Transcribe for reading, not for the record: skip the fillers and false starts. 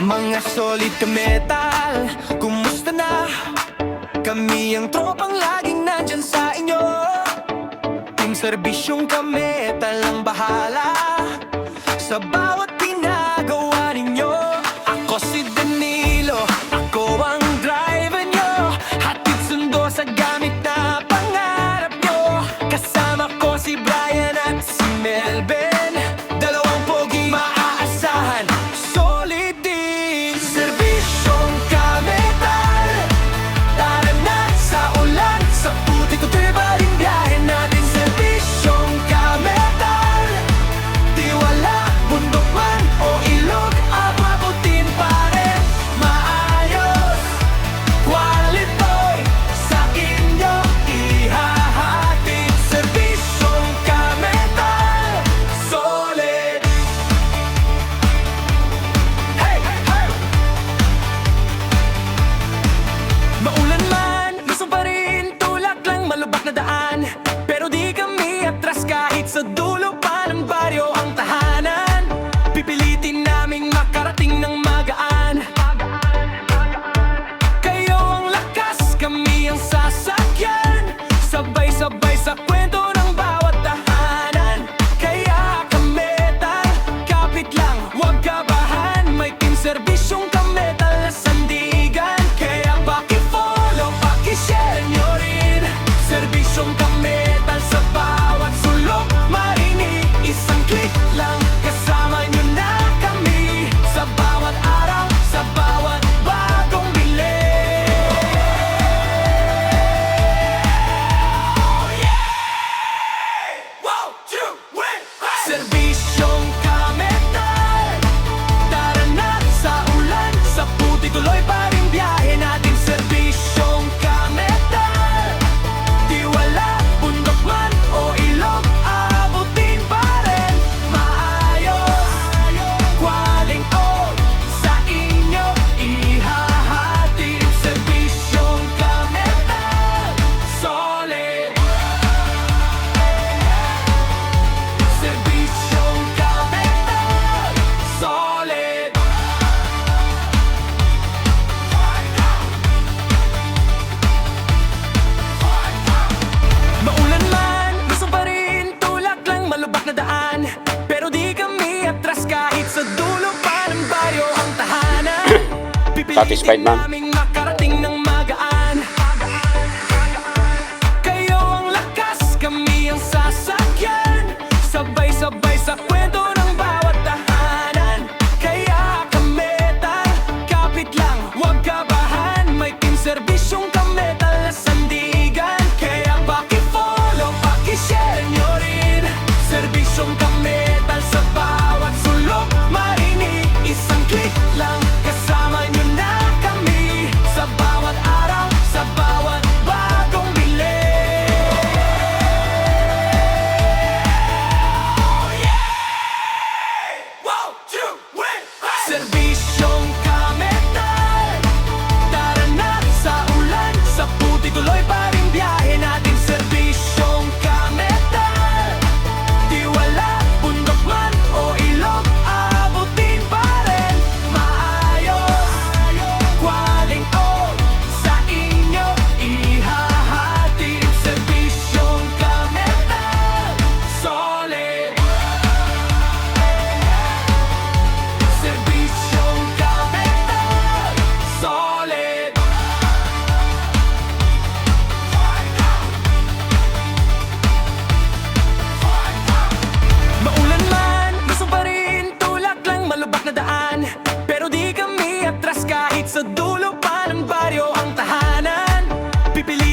Mga solid ka metal, kumusta na? Kami ang tropang laging nandyan sa inyo. Team serbisyong ka metal ang bahala sa bawat ginagawa ninyo. Ako si Danilo, ako ang driver nyo. Hatid sundo sa gamit na pangarap nyo. Kasama ko si Brian at si Melvin, dalawang pogi maaasahan, solid din. Serbisyong ka-metal, tara na sa ulan, sa putik at iba rin biyahe natin. Serbisyong ka-metal, tiwala, bundok man o ilog, apabutin pa rin maayos. Qualitoy sa inyo ihahatid. Serbisyong ka-metal, solid. Hey, hey! Maulan man, lusong pa rin, tulak lang, malubak na daan. Pero di kami atras kahit sa dulo pa ng baryo ang tahanan. Pipilitin naming makarating ng magaan. Kayo ang lakas, kami ang sasakyan. Sabay-sabay sa kwento ng bawat tahanan. Kaya ka-metal, kapit lang, huwag kabahan. May team serbisyong ka-metal na sandigan. Kaya paki-follow, paki-share nyo rin. Serbisyong ka-metal sa bawat sulok, marinig, isang click lang, kasama nyo na kami. Sa bawat araw, sa bawat bagong bilis. Wow, two, win, hey! Serbisyong ka-metal, tara na sa ulan, sa puti tuloy pa rin biyahe natin. Serbisyong ka-metal, tiwala, bundok man o ilog, abutin pa rin maayos. Qualing o sa inyo ihahatid. Serbisyong ka-metal, solid. Serbisyong ka-metal, solid. Maulan man, gusto pa rin, tulak lang, malubak na daan. Pero di kami atras kahit sa dulo pa ng baryo ang tahanan. Satisfied, Pipilitin ma'am? naming makarating ng magaan. Kayo ang lakas, kami ang sasakyan. Sabay-sabay sa kwento ng bawat tahanan. Kaya ka-metal, kapit lang, huwag kabahan. May team serbisyong ka-metal na sandigan. Kaya paki-follow, paki-share nyo rin. Serbisyong ka-metal sa bawat sulok, marinig, isang click lang, kasama nyo na kami. Sa bawat araw, sa bawat bagong bilis. Wow, two, win, hey! Serbisyong ka-metal, tara na sa ulan, sa puti tuloy pa rin biyahe natin. Serbisyong ka-metal, tiwala, bundok man o ilog, abutin pa rin maayos. Qualing o sa inyo ihahatid. Serbisyong ka-metal, solid. Serbisyong ka-metal, solid. Maulan man, gusto pa rin, tulak lang, malubak na daan. Pero di kami atras kahit sa dulo pa ng baryo ang tahanan. Pipili